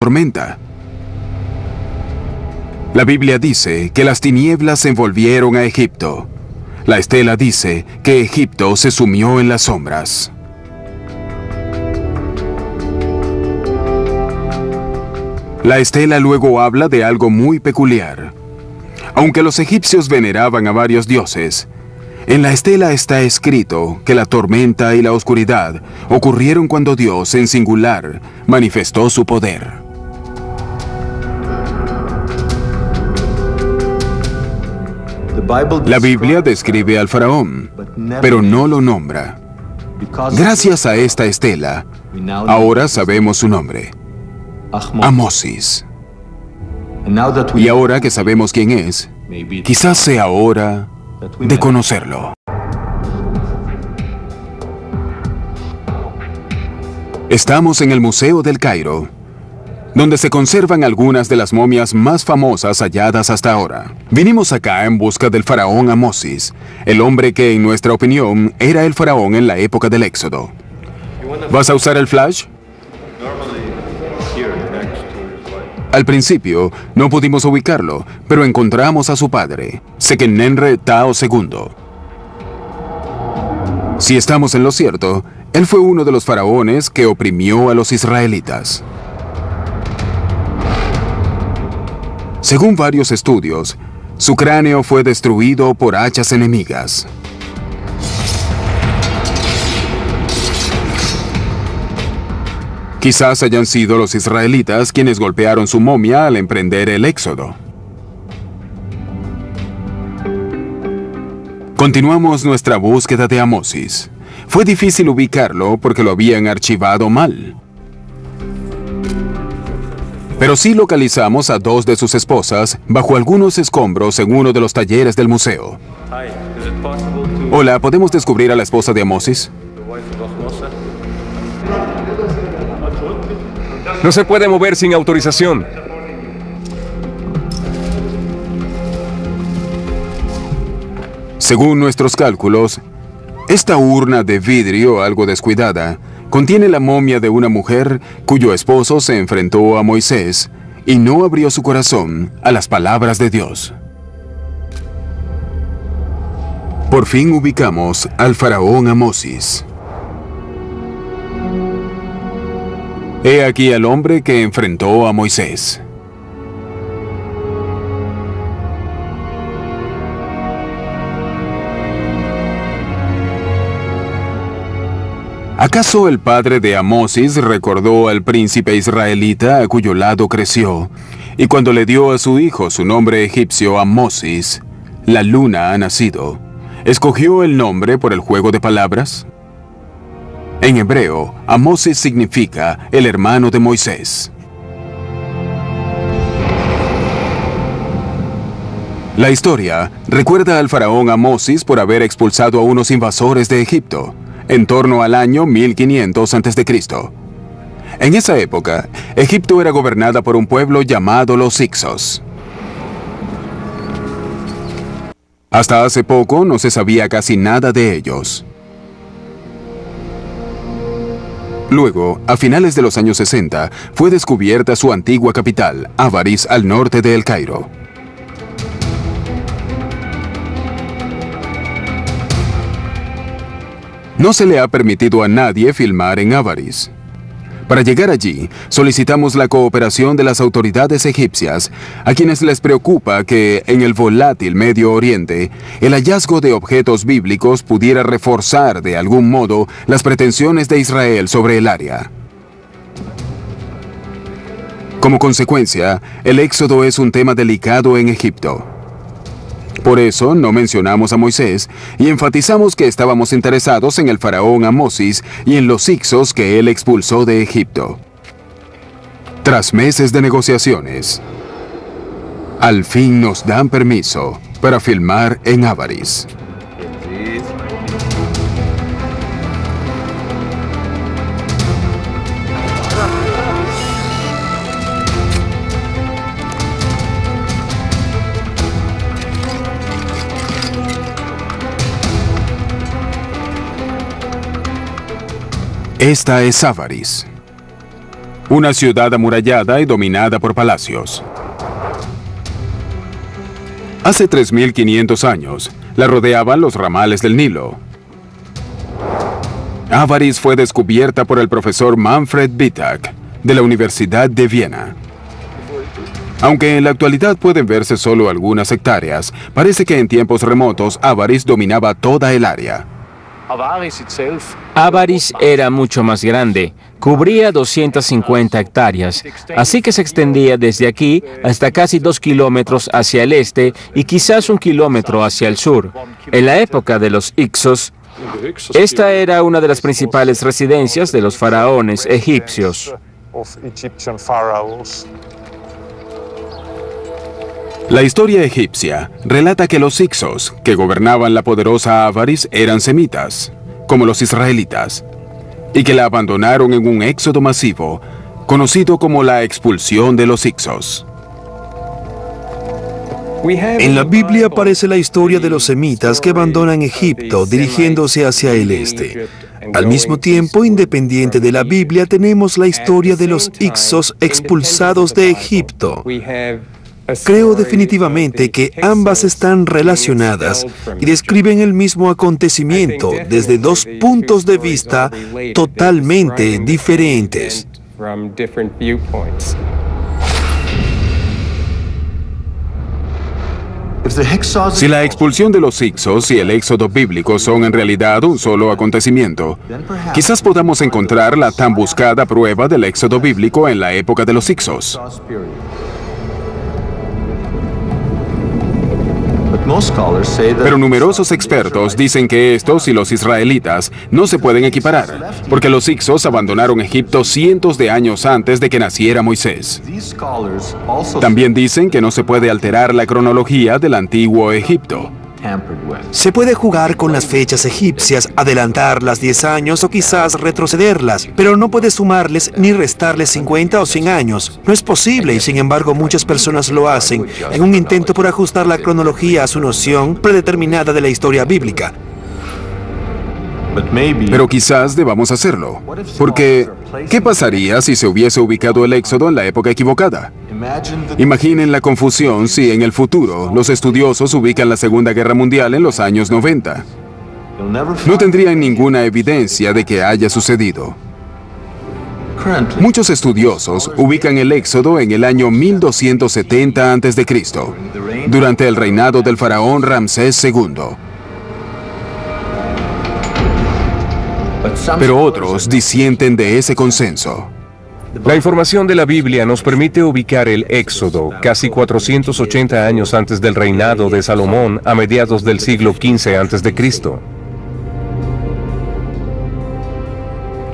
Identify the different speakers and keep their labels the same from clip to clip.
Speaker 1: tormenta. La Biblia dice que las tinieblas envolvieron a Egipto. La estela dice que Egipto se sumió en las sombras. La estela luego habla de algo muy peculiar. Aunque los egipcios veneraban a varios dioses, en la estela está escrito que la tormenta y la oscuridad ocurrieron cuando Dios, en singular, manifestó su poder. La Biblia describe al faraón, pero no lo nombra. Gracias a esta estela, ahora sabemos su nombre: Amosis. Y ahora que sabemos quién es, quizás sea hora de conocerlo. Estamos en el Museo del Cairo, donde se conservan algunas de las momias más famosas halladas hasta ahora. Vinimos acá en busca del faraón Amosis, el hombre que, en nuestra opinión, era el faraón en la época del Éxodo. ¿Vas a usar el flash? Al principio, no pudimos ubicarlo, pero encontramos a su padre, Sequenenre Tao II. Si estamos en lo cierto, él fue uno de los faraones que oprimió a los israelitas. Según varios estudios, su cráneo fue destruido por hachas enemigas. Quizás hayan sido los israelitas quienes golpearon su momia al emprender el éxodo. Continuamos nuestra búsqueda de Amosis. Fue difícil ubicarlo porque lo habían archivado mal. Pero sí localizamos a dos de sus esposas bajo algunos escombros en uno de los talleres del museo. Hola, ¿podemos descubrir a la esposa de Amosis?
Speaker 2: No se puede mover sin autorización.
Speaker 1: Según nuestros cálculos, esta urna de vidrio algo descuidada contiene la momia de una mujer cuyo esposo se enfrentó a Moisés y no abrió su corazón a las palabras de Dios. Por fin ubicamos al faraón Amosis. He aquí al hombre que enfrentó a Moisés. ¿Acaso el padre de Amosis recordó al príncipe israelita a cuyo lado creció, y cuando le dio a su hijo su nombre egipcio Amosis, la luna ha nacido, escogió el nombre por el juego de palabras? En hebreo, Amosis significa el hermano de Moisés. La historia recuerda al faraón Amosis por haber expulsado a unos invasores de Egipto, en torno al año 1500 a.C. En esa época, Egipto era gobernada por un pueblo llamado los Hicsos. Hasta hace poco no se sabía casi nada de ellos. Luego, a finales de los años 60, fue descubierta su antigua capital, Avaris, al norte de El Cairo. No se le ha permitido a nadie filmar en Avaris. Para llegar allí, solicitamos la cooperación de las autoridades egipcias, a quienes les preocupa que, en el volátil Medio Oriente, el hallazgo de objetos bíblicos pudiera reforzar de algún modo las pretensiones de Israel sobre el área. Como consecuencia, el éxodo es un tema delicado en Egipto. Por eso no mencionamos a Moisés y enfatizamos que estábamos interesados en el faraón Amosis y en los Hicsos que él expulsó de Egipto. Tras meses de negociaciones, al fin nos dan permiso para filmar en Avaris. Esta es Avaris. una ciudad amurallada y dominada por palacios. Hace 3.500 años, la rodeaban los ramales del Nilo. Avaris fue descubierta por el profesor Manfred Wittak, de la Universidad de Viena. Aunque en la actualidad pueden verse solo algunas hectáreas, parece que en tiempos remotos Avaris dominaba toda el área.
Speaker 3: Avaris era mucho más grande, cubría 250 hectáreas, así que se extendía desde aquí hasta casi 2 kilómetros hacia el este y quizás 1 kilómetro hacia el sur. En la época de los Hyksos, esta era una de las principales residencias de los faraones egipcios.
Speaker 1: La historia egipcia relata que los Hyksos, que gobernaban la poderosa Avaris, eran semitas, como los israelitas, y que la abandonaron en un éxodo masivo, conocido como la expulsión de los Hyksos.
Speaker 4: En la Biblia aparece la historia de los semitas que abandonan Egipto dirigiéndose hacia el este. Al mismo tiempo, independiente de la Biblia, tenemos la historia de los Hyksos expulsados de Egipto. Creo definitivamente que ambas están relacionadas y describen el mismo acontecimiento desde dos puntos de vista totalmente diferentes.
Speaker 1: Si la expulsión de los Hyksos y el éxodo bíblico son en realidad un solo acontecimiento, quizás podamos encontrar la tan buscada prueba del éxodo bíblico en la época de los Hyksos. Pero numerosos expertos dicen que estos y los israelitas no se pueden equiparar, porque los Hyksos abandonaron Egipto cientos de años antes de que naciera Moisés. También dicen que no se puede alterar la cronología del antiguo Egipto.
Speaker 4: Se puede jugar con las fechas egipcias, adelantarlas 10 años o quizás retrocederlas, pero no puede sumarles ni restarles 50 o 100 años. No es posible y sin embargo muchas personas lo hacen en un intento por ajustar la cronología a su noción predeterminada de la historia bíblica.
Speaker 1: Pero quizás debamos hacerlo, porque ¿qué pasaría si se hubiese ubicado el éxodo en la época equivocada? Imaginen la confusión si en el futuro los estudiosos ubican la Segunda Guerra Mundial en los años 90. No tendrían ninguna evidencia de que haya sucedido. Muchos estudiosos ubican el éxodo en el año 1270 a.C., durante el reinado del faraón Ramsés II. Pero otros disienten de ese consenso.
Speaker 2: La información de la Biblia nos permite ubicar el Éxodo casi 480 años antes del reinado de Salomón a mediados del siglo XV a.C.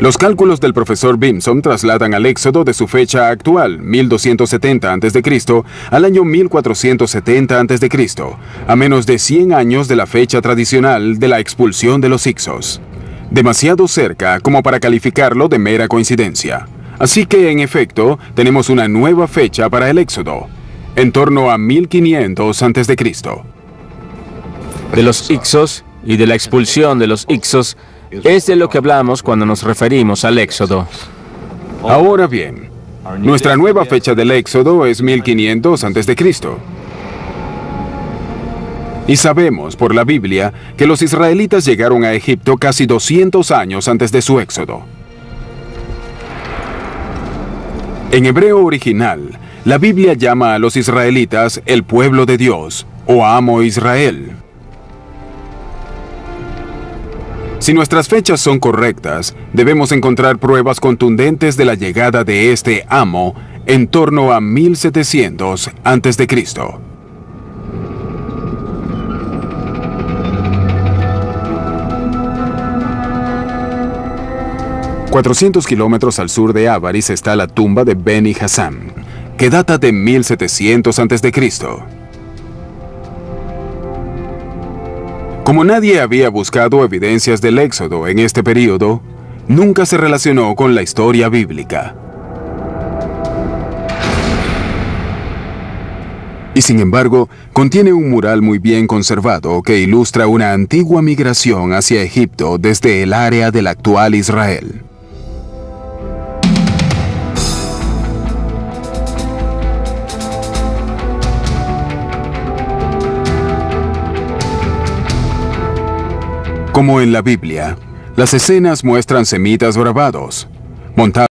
Speaker 1: Los cálculos del profesor Bimson trasladan al Éxodo de su fecha actual, 1270 a.C., al año 1470 a.C., a menos de 100 años de la fecha tradicional de la expulsión de los Hyksos. Demasiado cerca como para calificarlo de mera coincidencia. Así que, en efecto, tenemos una nueva fecha para el Éxodo, en torno a 1500 a.C.
Speaker 3: De los Hyksos y de la expulsión de los Hyksos es de lo que hablamos cuando nos referimos al Éxodo.
Speaker 1: Ahora bien, nuestra nueva fecha del Éxodo es 1500 a.C. Y sabemos por la Biblia que los israelitas llegaron a Egipto casi 200 años antes de su éxodo. En hebreo original, la Biblia llama a los israelitas el pueblo de Dios, o Amo Israel. Si nuestras fechas son correctas, debemos encontrar pruebas contundentes de la llegada de este Amo en torno a 1700 a.C. 400 kilómetros al sur de Avaris está la tumba de Beni Hassam, que data de 1700 a.C. Como nadie había buscado evidencias del éxodo en este período, nunca se relacionó con la historia bíblica. Y sin embargo, contiene un mural muy bien conservado que ilustra una antigua migración hacia Egipto desde el área del actual Israel. Como en la Biblia, las escenas muestran semitas bravados, montados